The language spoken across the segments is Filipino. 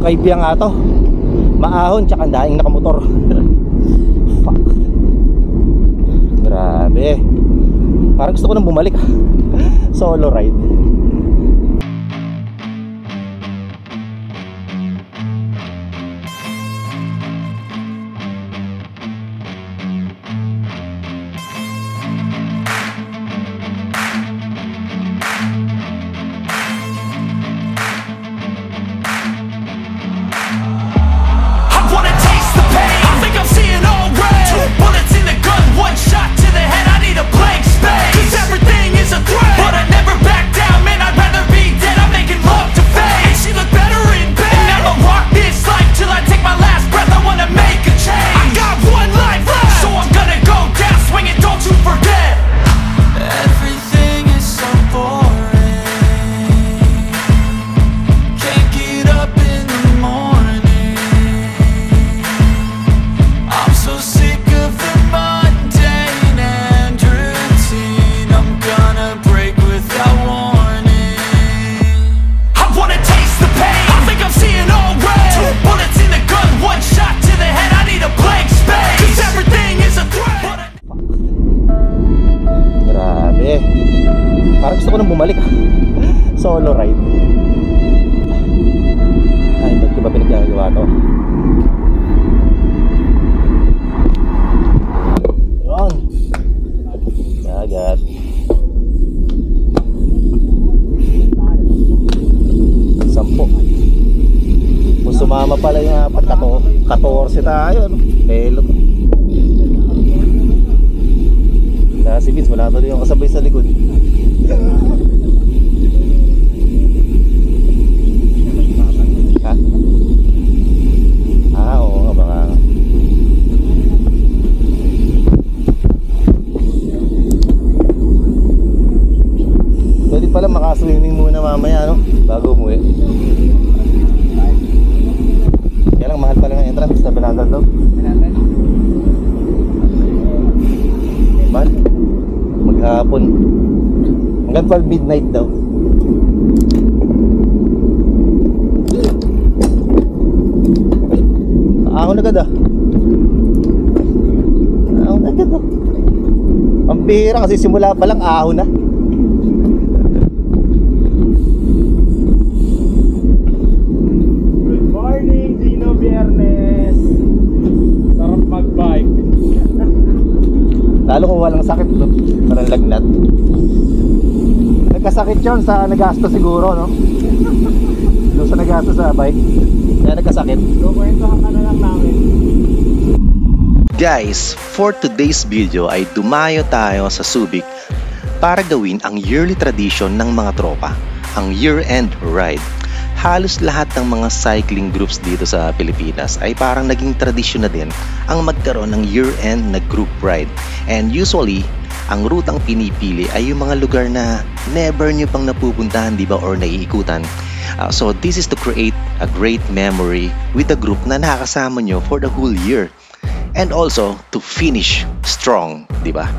Kaibiyang nga to. Maahon tsaka daing nakamotor. Fuck. Grabe. Parang gusto ko nang bumalik. Solo ride. Parang gusto ko nang bumalik. Solo ride. Ay, ba't ko ba pinaggagawa to? Yun. Dagat. Sampo. Kung sumama pala yung apat ako, 14 tayo. Pelo to. Kaya si Vince, wala tuloy yung kasabay sa likod. Ha? Oo nga baka. Pwede pala makaswimming muna mamaya, no? Bago umuwi. Kaya lang mahal pala ng entrance sa Binandan daw. Mahal? Maghapon. Hanggang 12 midnight daw. Ahon agad ah. Ahon agad ah. Ang bihira kasi simula pa lang ahon na. Good morning, Gino Biernes. Sarap mag-bike. Lalo kung walang sakit, no? Parang lagnat. Nagkasakit yun sa nagasto siguro, no? Doon sa nagasto sa bike. Kaya nagkasakit. So, kwentuhan ka na lang namin. Guys, for today's video ay dumayo tayo sa Subic para gawin ang yearly tradition ng mga tropa, ang year-end ride. Halos lahat ng mga cycling groups dito sa Pilipinas ay parang naging tradisyon na din ang magkaroon ng year-end na group ride. And usually, ang rutang pinipili ay yung mga lugar na never nyo pang napupuntahan, di ba, or naiikutan. So this is to create a great memory with the group na nakakasama nyo for the whole year. And also to finish strong, di ba?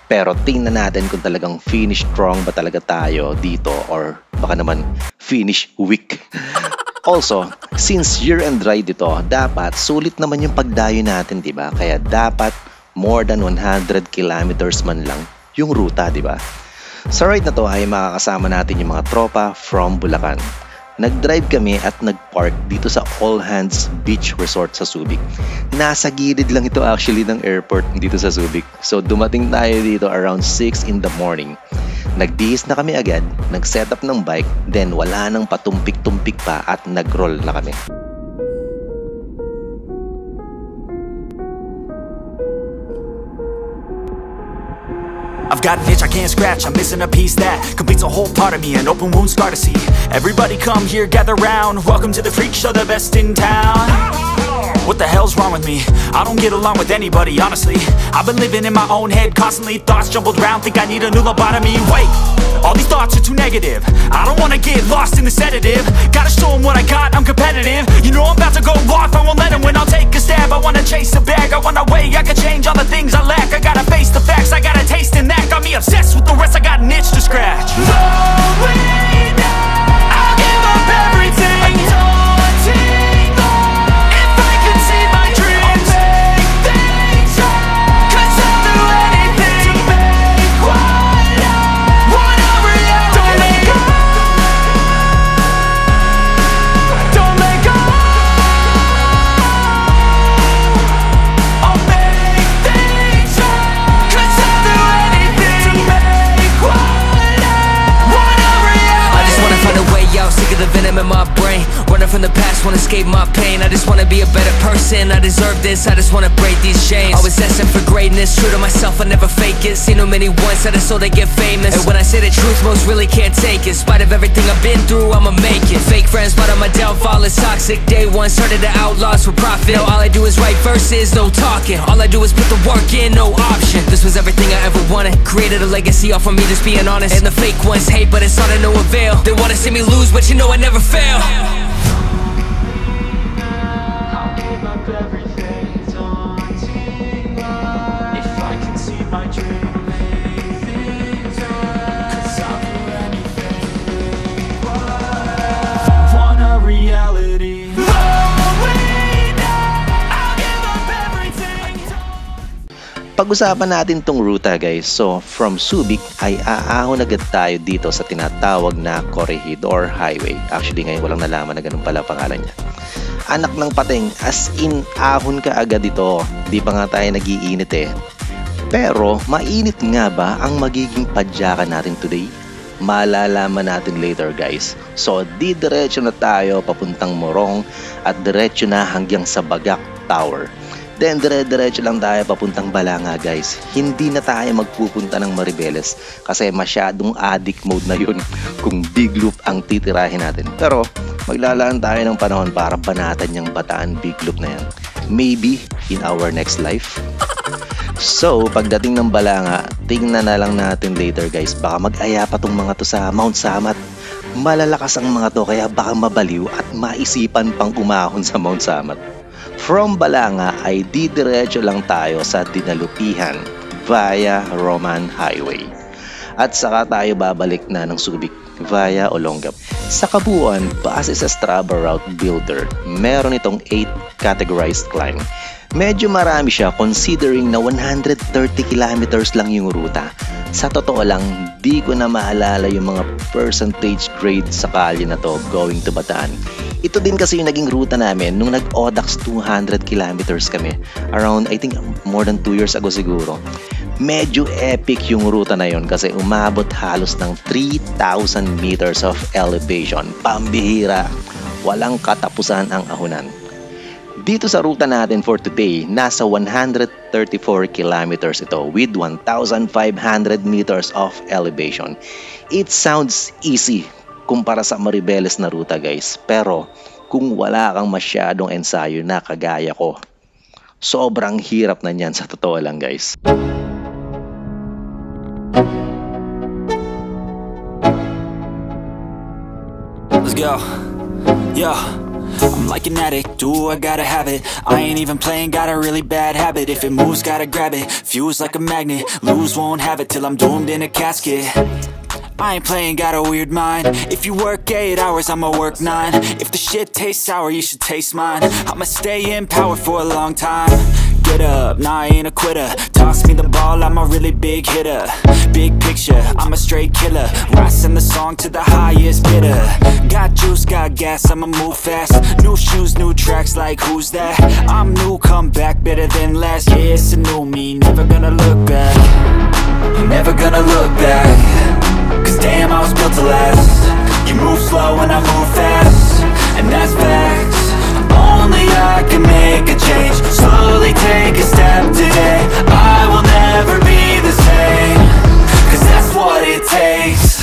Pero tingnan natin kung talagang finish strong ba talaga tayo dito or baka naman finish weak. Also, since year-end ride ito, dapat sulit naman yung pagdayo natin, di ba? Kaya dapat more than 100 kilometers man lang yung ruta, di ba? Sa ride na to ay makakasama natin yung mga tropa from Bulacan. Nag-drive kami at nag-park dito sa All Hands Beach Resort sa Subic. Nasa gilid lang ito actually ng airport dito sa Subic. So dumating tayo dito around 6 in the morning. Nagbihis na kami agad, nag-set up ng bike, then wala nang patumpik-tumpik pa at nag-roll na kami. I've got an itch I can't scratch, I'm missing a piece that completes a whole part of me, an open wound scar to see. Everybody come here, gather round, welcome to the freak show, the best in town. What the hell's wrong with me? I don't get along with anybody, honestly. I've been living in my own head constantly, thoughts jumbled round, think I need a new lobotomy. Wait, all these thoughts are too negative, I don't wanna get lost in the sedative. Gotta show them what I got, I'm competitive. You know I'm about to go off, I won't let them win, I'll take a stab. I wanna chase a bag, I wanna weigh, I can change all the things I lack. I gotta face the facts, I got a taste in that. Got me obsessed with the rest, I got an itch to scratch. I'll give up everything, I don't wanna be a better person, I deserve this, I just wanna break these chains. Always asking for greatness, true to myself, I never fake it. Seen too many ones that are so they get famous, and when I say the truth, most really can't take it. In spite of everything I've been through, I'ma make it. Fake friends, but on my downfall is toxic. Day one, started the outlaws for profit. Now all I do is write verses, no talking. All I do is put the work in, no option. This was everything I ever wanted. Created a legacy off of me, just being honest. And the fake ones hate, but it's all to no avail. They wanna see me lose, but you know I never fail. I'll give up everything, daunting life. If I can see my dream, make things right. 'Cause I'll do anything. Want a reality. Pag-usapan natin tong ruta guys. So from Subic ay aahon agad tayo dito sa tinatawag na Corregidor Highway. Actually ngayon ko lang nalaman na ganun pala pangalan niya. Anak ng pating, as in ahon ka agad dito. Di pa nga tayo nagiinit eh. Pero mainit nga ba ang magiging padyakan natin today? Malalaman natin later guys. So diretso na tayo papuntang Morong at diretso na hanggang sa Bagak Tower. Then dire-diretso lang tayo papuntang Balanga guys. Hindi na tayo magpupunta ng Maribeles kasi masyadong addict mode na yun kung big loop ang titirahin natin. Pero maglalaan tayo ng panahon para banatan yung Bataan big loop na yan. Maybe in our next life. So pagdating ng Balanga, tingnan na lang natin later guys. Baka mag-aya pa tong mga to sa Mount Samat. Malalakas ang mga to kaya baka mabaliw at maisipan pang umahon sa Mount Samat. From Balanga ay didiretso lang tayo sa Dinalupihan via Roman Highway. At saka tayo babalik na ng Subic via Olongapo. Sa kabuuan, base sa Strava Route Builder, meron itong 8 categorized climb. Medyo marami siya considering na 130 kilometers lang yung ruta. Sa totoo lang, di ko na maalala yung mga percentage grade sa kalye na to going to Bataan. Ito din kasi yung naging ruta namin nung nag-ODAX 200 kilometers kami. Around, I think, more than 2 years ago siguro. Medyo epic yung ruta na yon kasi umabot halos ng 3,000 meters of elevation. Pambihira. Walang katapusan ang ahunan. Dito sa ruta natin for today, nasa 134 kilometers ito with 1,500 meters of elevation. It sounds easy kumpara sa Maribeles na ruta guys. Pero kung wala kang masyadong ensayo na kagaya ko, sobrang hirap na niyan sa totoo lang guys. Let's go. Yeah. I'm like an addict, do I gotta have it. I ain't even playing, got a really bad habit. If it moves, gotta grab it, fuse like a magnet. Lose, won't have it till I'm doomed in a casket. I ain't playing, got a weird mind. If you work 8 hours, I'ma work 9. If the shit tastes sour, you should taste mine. I'ma stay in power for a long time. Get up, nah, I ain't a quitter. Toss me the ball, I'm a really big hitter. Big picture, I'm a straight killer. Rising the song to the highest bidder. Got juice, got gas, I'ma move fast. New shoes, new tracks, like who's that? I'm new, come back, better than last. Yeah, it's a new me, never gonna look back. Never gonna look back. Cause damn, I was built to last. You move slow and I move fast, and that's facts. Only I can make a change. Slowly take a step today. I will never be the same. Cause that's what it takes.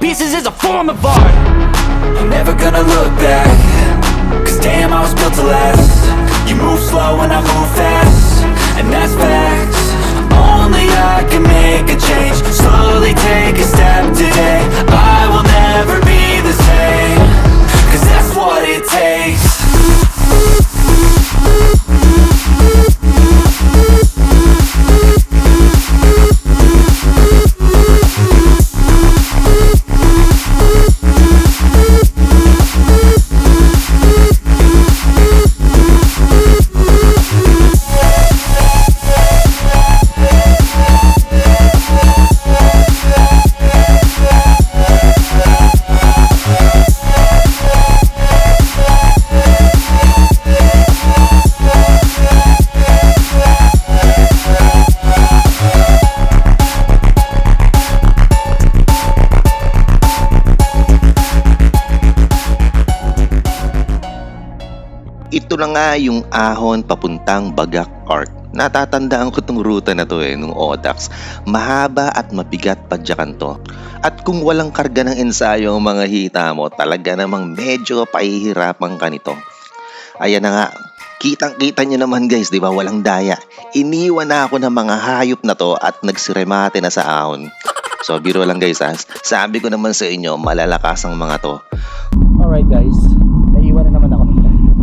Pieces is a form of art. I'm never gonna look back. Cause damn, I was built to last. You move slow and I move fast, and that's facts. Only I can make a change. Slowly take a step today. I will never be the same. Cause that's what it takes. Ito na nga yung ahon papuntang Bagak Arc. Natatandaan ko itong ruta na to nung ODAX. Mahaba at mabigat padyakan to. At kung walang karga ng ensayo ang mga hita mo, talaga namang medyo pahihirapan ka nito. Ayan na nga, kitang-kita nyo naman guys, di ba? Walang daya. Iniwan na ako ng mga hayop na to at nagsiremate na sa ahon. So biro lang guys ha. Sabi ko naman sa inyo, malalakas ang mga to. Alright guys, naiwan na naman ako.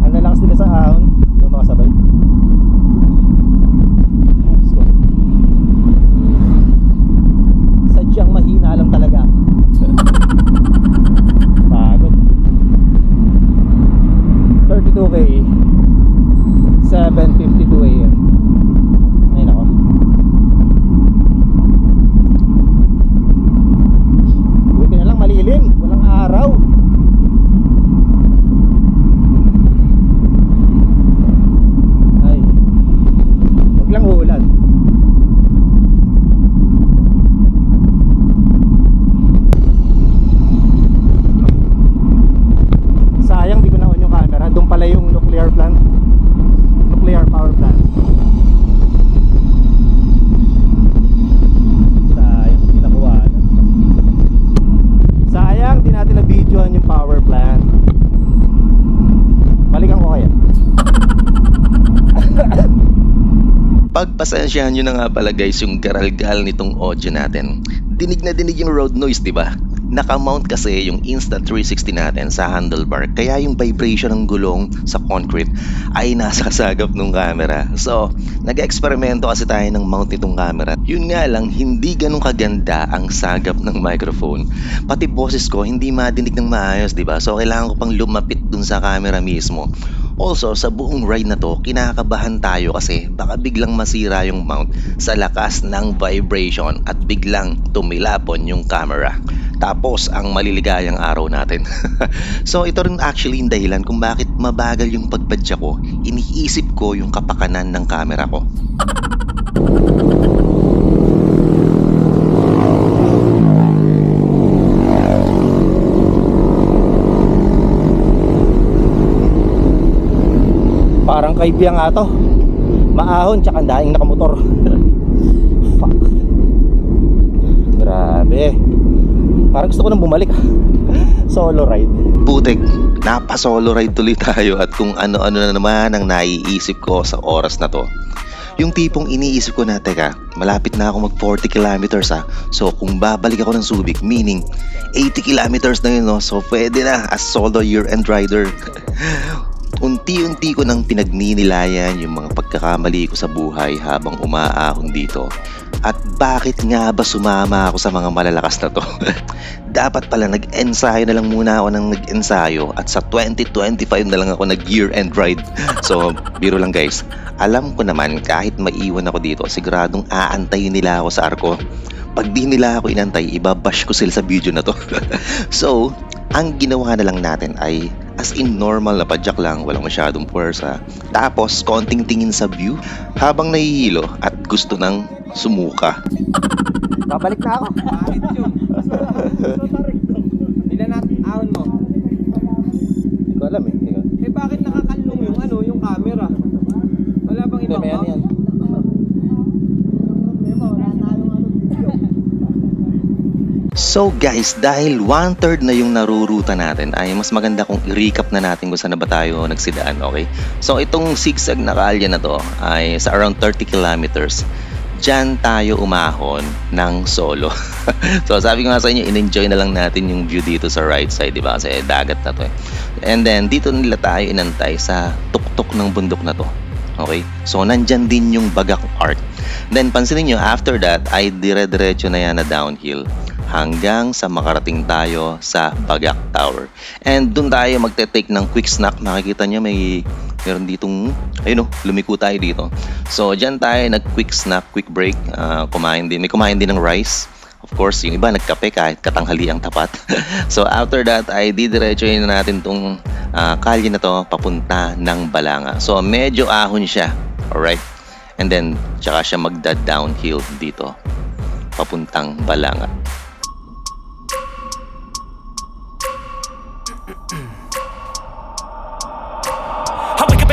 Ang lalakas nila sa ahon, yung mga sabay. Let's go. Sadyang mahina lang talaga. Pagod. 32k 7:52 AM. Ayun ako. Buti na lang malilim, walang araw. Ay, wag lang uulan. Sayang di ko na-on yung camera. Doon pala yung nuclear plant, nuclear power plant. Sayang di nakuha na. Sayang di natin na-videoan yung power plant. Balikan ko kaya. Pagpasensyahan nyo na nga pala guys yung garalgal nitong audio natin. Dinig na dinig yung road noise, di ba? Naka-mount kasi yung Insta360 natin sa handlebar, kaya yung vibration ng gulong sa concrete ay nasa sagap ng camera. So, nag-eksperimento kasi tayo ng mount nitong camera. Yun nga lang, hindi ganun kaganda ang sagap ng microphone. Pati boses ko hindi madinig ng maayos, di ba? So, kailangan ko pang lumapit dun sa camera mismo. Also, sa buong ride na to, kinakabahan tayo kasi baka biglang masira yung mount sa lakas ng vibration at biglang tumilapon yung camera. Tapos, ang maliligayang araw natin. So, ito rin actually yung dahilan kung bakit mabagal yung pagpadya ko. Iniisip ko yung kapakanan ng camera ko. Parang kaibiyang nga to. Maahon tsaka daing nakamotor. Fuck. Grabe. Parang gusto ko nang bumalik. Solo ride. Putik, napa-solo ride tuloy tayo at kung ano-ano na naman ang naiisip ko sa oras na to. Yung tipong iniisip ko na, teka, malapit na ako mag 40 kilometers ha. So kung babalik ako ng Subic, meaning 80 kilometers na yun, no? So pwede na as solo year-end rider. Unti-unti ko nang pinagninilayan yung mga pagkakamali ko sa buhay habang umaahon dito. At bakit nga ba sumama ako sa mga malalakas na to? Dapat pala nag-ensayo na lang muna ako ng nag-ensayo at sa 2025 na lang ako nag-year-end ride. So, biro lang guys. Alam ko naman kahit maiwan ako dito, siguradong aantayin nila ako sa arko. Pag di nila ako inantay, ibabash ko sila sa video na to. So, ang ginawa na lang natin ay as in normal na padyak lang, walang masyadong puwersa. Tapos konting tingin sa view habang nahihilo at gusto nang sumuka. Babalik na ako. Bakit yun? Ilan na ahon mo? Hindi ko alam eh. Eh bakit nakakalong yung ano, yung camera? Wala bang ibang May ano yan? So guys, dahil 1/3 na yung naruruta natin, ay mas maganda kung i-recap na natin kung saan na ba tayo nagsidaan, okay? So itong zigzag na kalye na to ay sa around 30 kilometers. Diyan tayo umahon ng solo. So sabi ko nga sa inyo, in-enjoy na lang natin yung view dito sa right side, di ba? Kasi dagat na to eh. And then dito nila tayo inantay sa tuktok ng bundok na to. Okay? So nandyan din yung Bagak Arc. Then pansinin nyo, after that ay dire-diretso na yan na downhill hanggang sa makarating tayo sa Bagak Tower. And dun tayo magte-take ng quick snack. Makikita nyo meron ditong, ayun o, lumiko tayo dito. So dyan tayo nag-quick snack, quick break. May kumain din ng rice. Of course, yung iba nagkape kahit katanghali ang tapat. So after that ay didiretsoin na natin tong kalye na to papunta ng Balanga. So medyo ahon siya. Alright? And then, tsaka siya magda-downhill dito papuntang Balanga. I wake up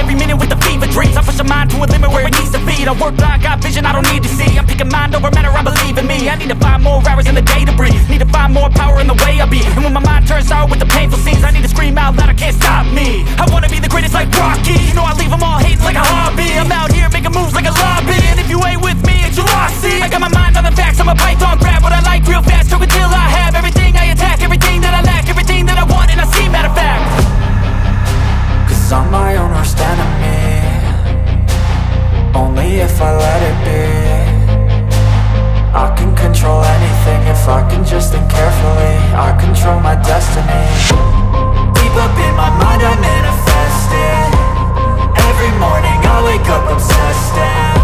need. I work blind, got vision I don't need to see. I'm picking mind over matter, I believe in me. I need to find more hours in the day to breathe. Need to find more power in the way I be. And when my mind turns sour with the painful scenes, I need to scream out loud, I can't stop me. I wanna be the greatest like Rocky. You know I leave them all hating like a hobby. I'm out here making moves like a lobby. And if you ain't with me, it's your loss. See, I got my mind on the facts, I'm a python, grab what I like real fast. Took until I have everything I attack, everything that I lack, everything that I want, and I see, matter of fact. Cause I'm my own worst enemy. Only if I let it be. I can control anything if I can just think carefully. I control my destiny. Deep up in my mind I manifest it. Every morning I wake up obsessed, and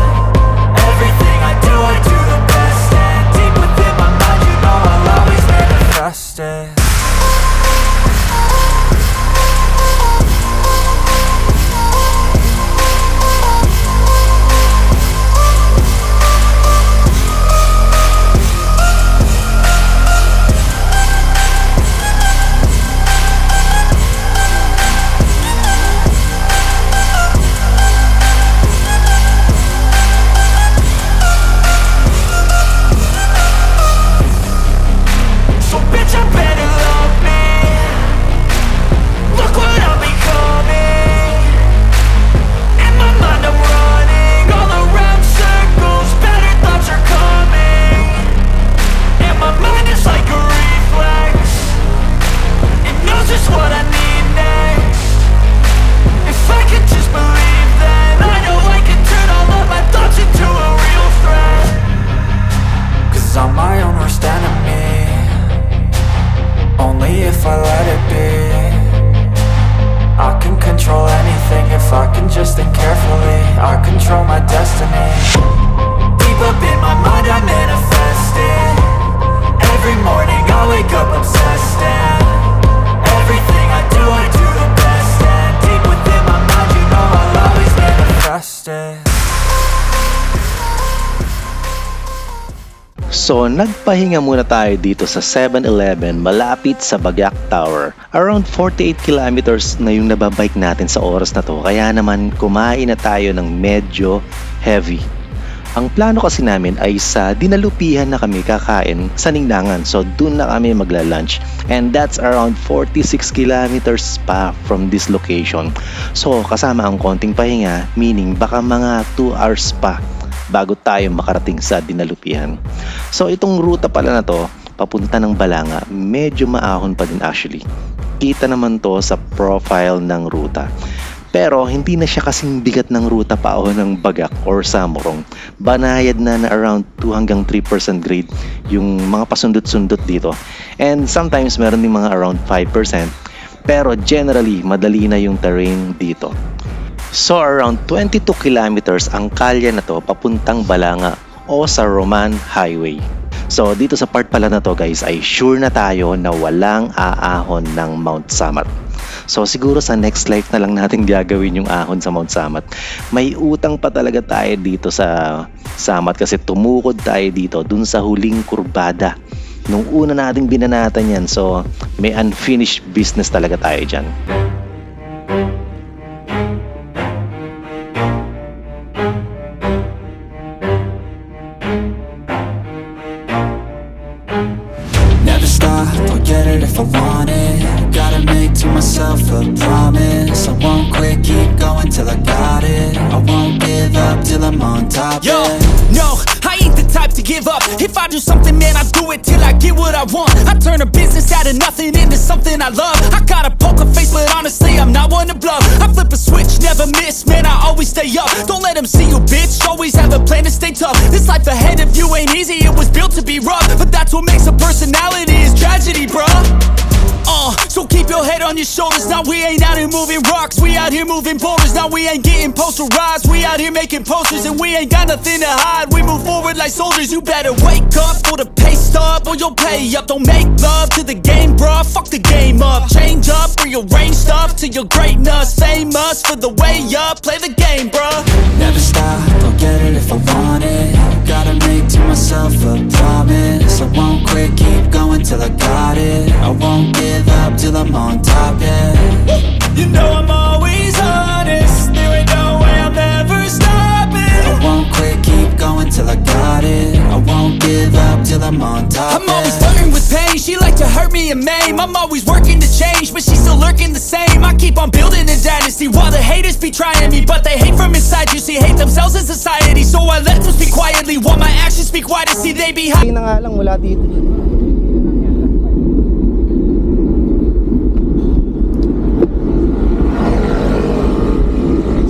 everything I do the best. And deep within my mind you know I'll always manifest it. So, nagpahinga muna tayo dito sa 7-Eleven malapit sa Bagak Tower. Around 48 kilometers na yung nababike natin sa oras na to, kaya naman kumain na tayo ng medyo heavy. Ang plano kasi namin ay sa Dinalupihan na kami kakain sa Ningnan. So, dun na kami magla-lunch. And that's around 46 kilometers pa from this location. So, kasama ang konting pahinga, meaning baka mga 2 hours pa bago tayo makarating sa Dinalupihan. So itong ruta pala na to, papunta ng Balanga, medyo maahon pa din actually. Kita naman to sa profile ng ruta. Pero hindi na siya kasing bigat ng ruta paahon ng Bagak or Samorong. Banayad na around 2 hanggang 3% grade yung mga pasundot-sundot dito. And sometimes meron din mga around 5%. Pero generally, madali na yung terrain dito. So around 22 kilometers ang kalye na to papuntang Balanga o sa Roman Highway. So dito sa part pala na to guys ay sure na tayo na walang aahon ng Mount Samat. So siguro sa next life na lang natin gagawin yung ahon sa Mount Samat. May utang pa talaga tayo dito sa Samat kasi tumukod tayo dito dun sa huling kurbada. Nung una nating binanatan yan, so may unfinished business talaga tayo dyan. If I want it, gotta make to myself a promise. I won't quit, keep going till I got it. I won't give up till I'm on top. Yo, no, I ain't the type to give up. If I do something, man, I do it till I get what I want. I turn a business out of nothing into something I love. I got a poker face, but honestly, I'm not one to bluff. I flip a switch, never miss, man, I always stay up. Don't let them see you, bitch, always have a plan to stay tough. This life ahead of you ain't easy, it was built to be rough. But that's what makes a personality, is tragedy, bruh. So keep your head on your shoulders. Now we ain't out here moving rocks, we out here moving boulders. Now we ain't getting posterized, we out here making posters. And we ain't got nothing to hide, we move forward like soldiers. You better wake up for the pay stub or you'll pay up. Don't make love to the game, bruh, fuck the game up. Change up, rearrange stuff to your greatness. Famous for the way up, play the game, bruh. Never stop, I'll get it if I want it. Gotta make to myself a promise. I won't quit, keep going till I got it. I won't give up till I'm on top, yeah. You know I'm always honest, there ain't no way I'm ever stopping. I won't quit. I'm on top. I'm always flirting with pain, she like to hurt me and maim. I'm always working to change, but she's still lurking the same. I keep on building a dynasty while the haters be trying me, but they hate from inside. You see, hate themselves in society, so I let them speak quietly while my actions speak wider. See, they be high. Hindi na nga lang mula dito.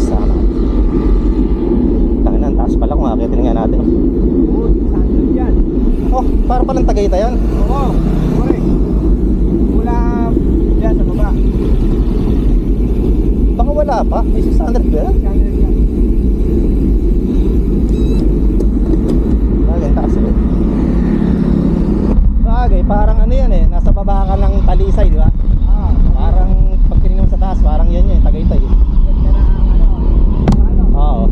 Sama. Tanginan, taas pala kung akitin nga natin. Oh, para palang Tagaytay yan. Oo, correct. Mula dyan sa baba. Baka wala pa, may 600 ba yan? Bagay, taas ulit. Bagay, parang ano yan eh, nasa baba ka ng Talisay, di ba? Parang pag tinignan mo sa taas, parang yan yan, Tagaytay. Oo.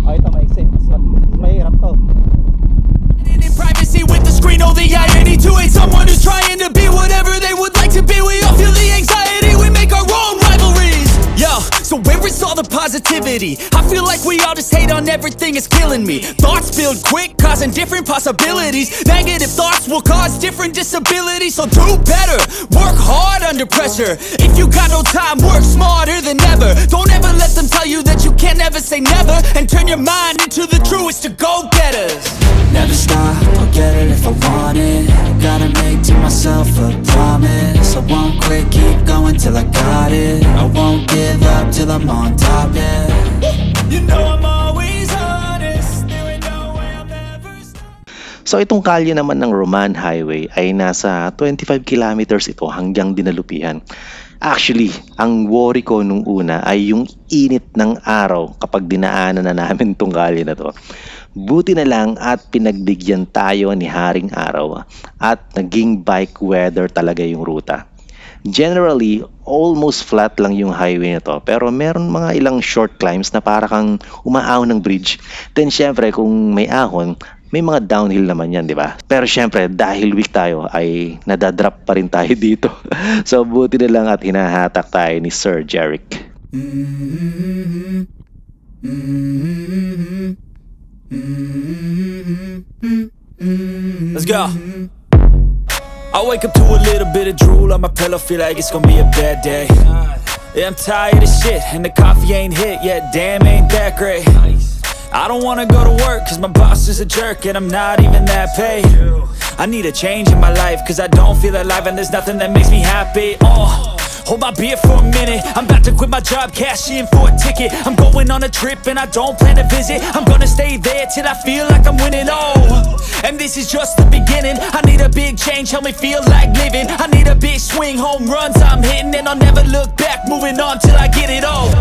Oh, ito maiksi, mas mahirap to. In privacy with the screen, oh the irony to hate someone who's trying to be whatever they would like to be. We all feel the anxiety, we make our own rivalries. Yo, so where is all the positivity? I feel like we all just hate on everything, it's killing me. Thoughts build quick, causing different possibilities. Negative thoughts will cause different disabilities. So do better, work hard under pressure. If you got no time, work smarter than ever. Don't ever let them tell you that you can't ever say never, and turn your mind into the truest of go-getters. Never stop, I'll get it if I want it. Gotta make to myself a promise. I won't quit, keep going till I got it. I won't give up till I'm on top, yeah. You know I'm always honest. There ain't no way I'll never stop. So itong kalye naman ng Roman Highway ay nasa 25 kilometers ito hanggang Dinalupihan. Actually, ang worry ko nung una ay yung init ng araw kapag dinaanan na namin itong kalye na to. Buti na lang at pinagbigyan tayo ni Haring Araw at naging bike weather talaga yung ruta. Generally, almost flat lang yung highway na to, pero meron mga ilang short climbs na para kang umaahon ng bridge. Then syempre kung may ahon, may mga downhill naman yan, di ba? Pero syempre, dahil weak tayo, ay nadadrop pa rin tayo dito. So buti na lang at hinahatak tayo ni Sir Jeric. Let's go. I wake up to a little bit of drool on my pillow, feel like it's gonna be a bad day. Yeah, I'm tired of shit, and the coffee ain't hit yet, damn ain't that great. I don't wanna go to work, cause my boss is a jerk, and I'm not even that paid. I need a change in my life, cause I don't feel alive, and there's nothing that makes me happy. Hold my beer for a minute, I'm about to quit my job, cash in for a ticket. I'm going on a trip and I don't plan to visit. I'm gonna stay there till I feel like I'm winning, and this is just the beginning. I need a big change, help me feel like living. I need a big swing, home runs I'm hitting, and I'll never look back, moving on till I get it all.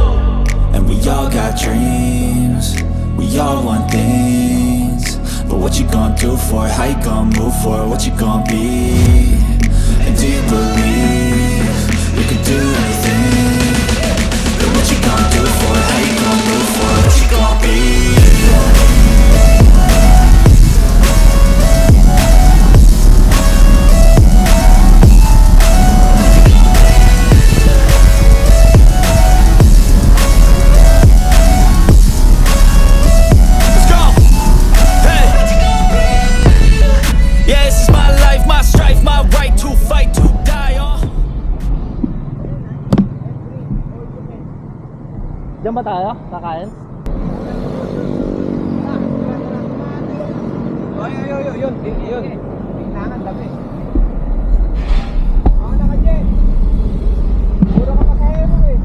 And we all got dreams, we all want things, but what you gonna do for it? How you gonna move for it? What you gonna be? And do you believe you can do anything? But what you gonna do for it? How you gonna move for it? What you gonna be? Diyan ba tayo? Kakain? Yun. Tingnan, tabi. Ano ka, Jen? Puro ka makaya mo eh.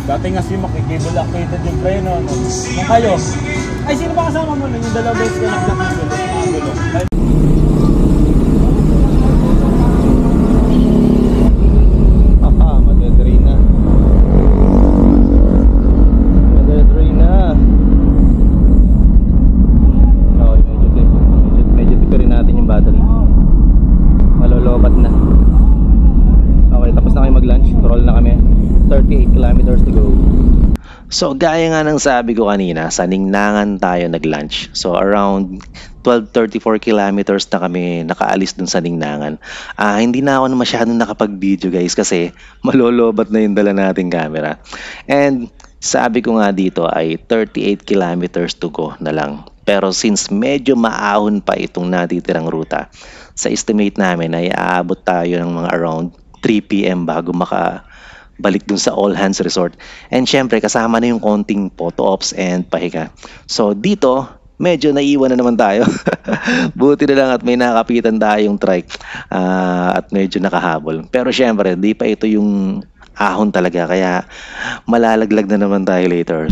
Dati nga si makikibol activated yung preno. Nung kayo, ay sino ba kasama mo nun? Yung dalawang beses ka nag-block yung gulo? So gaya nga ng sabi ko kanina, sa Ningnan tayo nag-lunch. So around 12:34 kilometers na kami nakaalis dun sa Ningnan. Hindi na ako masyadong nakapag-video guys kasi malolobat na yung dala nating camera. And sabi ko nga dito ay 38 kilometers to go na lang. Pero since medyo maahon pa itong natitirang ruta, sa estimate namin ay aabot tayo ng mga around 3 PM bago makabalik dun sa All Hands Resort. And syempre kasama na yung konting photo ops and pahinga. So dito medyo naiwan na naman tayo. Buti na lang at may nakapitan tayong trike at medyo nakahabol. Pero syempre di pa ito yung ahon talaga kaya malalaglag na naman tayo later.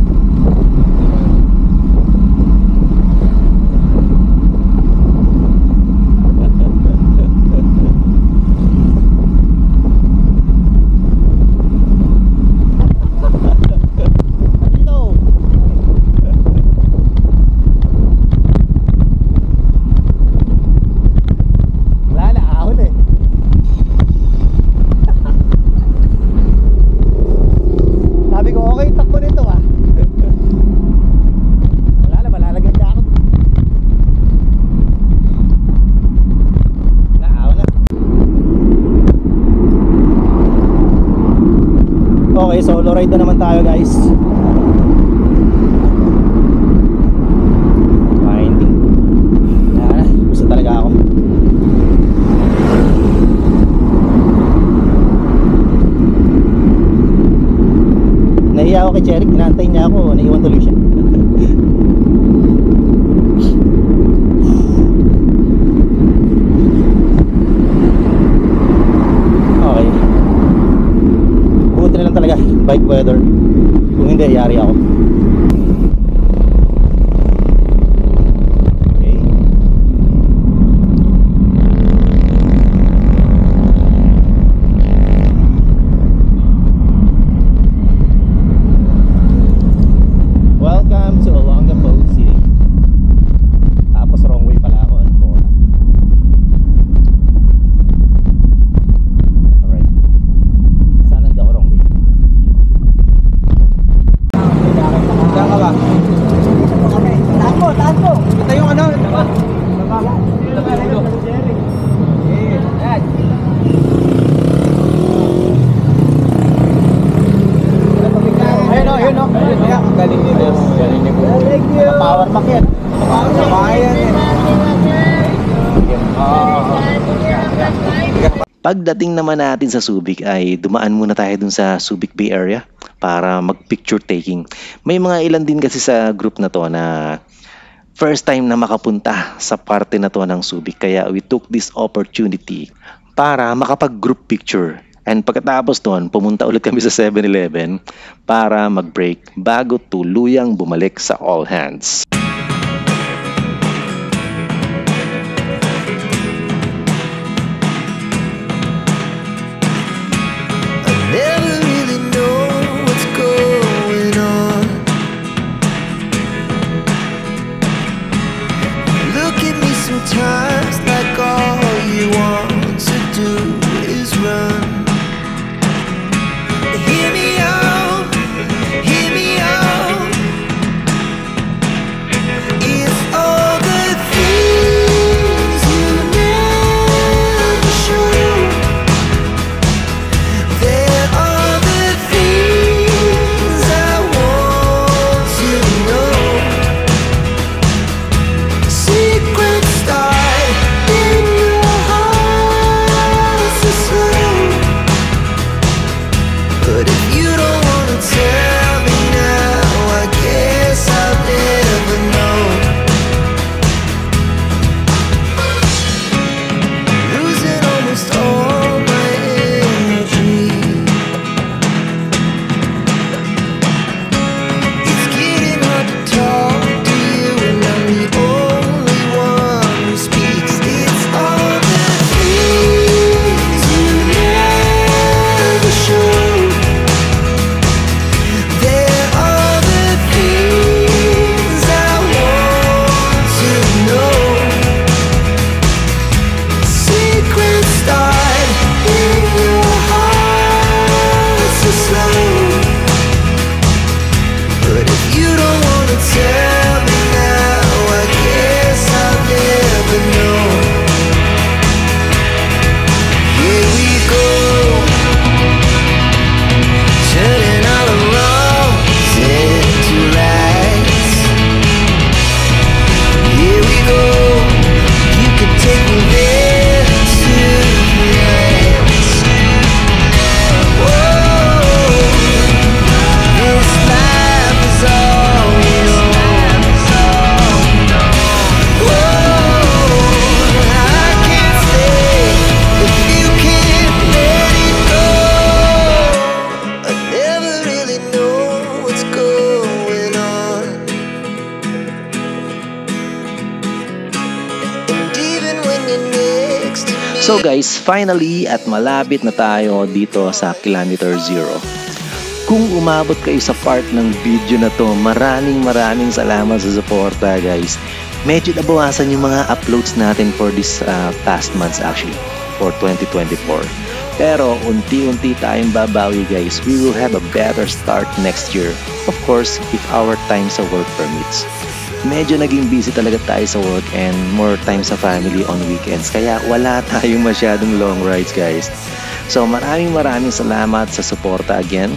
Okay, solo ride na naman tayo guys. Winding. Gusto talaga ako. Nahiya ako kay Cherry, kinantay niya ako, naiwan tuloy siya. Okay. Buti na lang talaga, bike weather. Kung hindi, yari ako. Okay. Welcome to Olongapo City. Tapos wrong way pala ako. Alright. Sana hindi ako wrong way. Saan ka ba? Tapo! Ito yung ano? Ayun o. Galing ni Des. Galing ni Des. Thank you. Power pack yan. Pagdating naman natin sa Subic ay dumaan muna tayo dun sa Subic Bay area para mag-picture taking. May mga ilan din kasi sa group na to na first time na makapunta sa parte na to ng Subic. Kaya we took this opportunity para makapag-group picture. And pagkatapos doon, pumunta ulit kami sa 7-Eleven para mag-break bago tuluyang bumalik sa All Hands. Never really know what's going on. Look at me sometimes like all you want to do is run. Hear me out, hear me out. So guys, finally at malapit na tayo dito sa Kilometer Zero. Kung umabot kayo sa part ng video na to, maraming salamat sa suporta guys. Medyo nabawasan yung mga uploads natin for this past months actually, for 2024. Pero unti-unti tayong babawi guys. We will have a better start next year. Of course, if our time sa work permits. Medyo naging busy talaga tayo sa work and more time sa family on weekends. Kaya wala tayong masyadong long rides guys. So maraming salamat sa suporta again.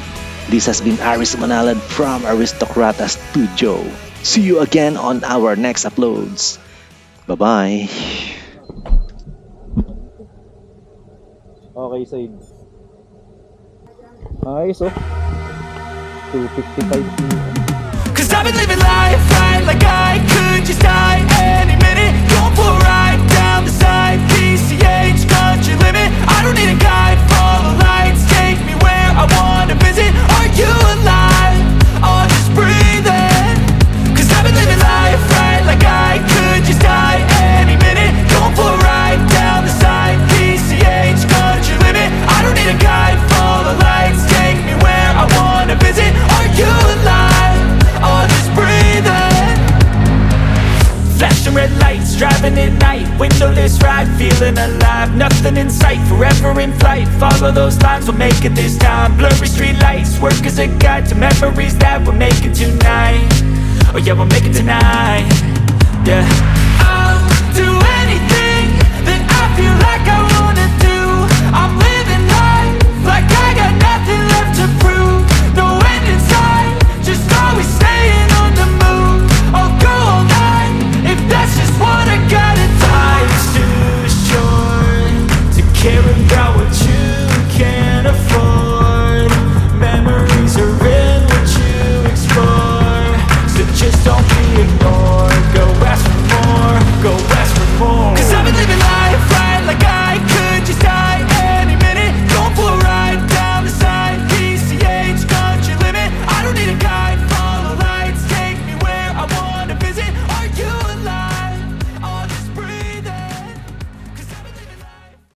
This has been Aris Manalad from Aristocrata Studio. See you again on our next uploads. Bye-bye. Okay, side. Ayos oh. 2:55 p.m. Cause I've been living life right like I could just die any minute. Going for a ride down the side, PCH country limit. I don't need a guide, follow lights, take me where I wanna visit. Are you alive? Or just breathing? Cause I've been living life right like I could just die any minute. Going for a ride down the side, PCH country limit. I don't need a guide, follow lights, take me where I wanna visit. Are you alive? Flashing red lights, driving at night, windowless ride, feeling alive. Nothing in sight, forever in flight. Follow those lines, we'll make it this time. Blurry street lights, work as a guide to memories that we're making tonight. Oh yeah, we'll make it tonight. Yeah, I'll do anything that I feel like I wanna do. I'm living life like I got nothing left to prove.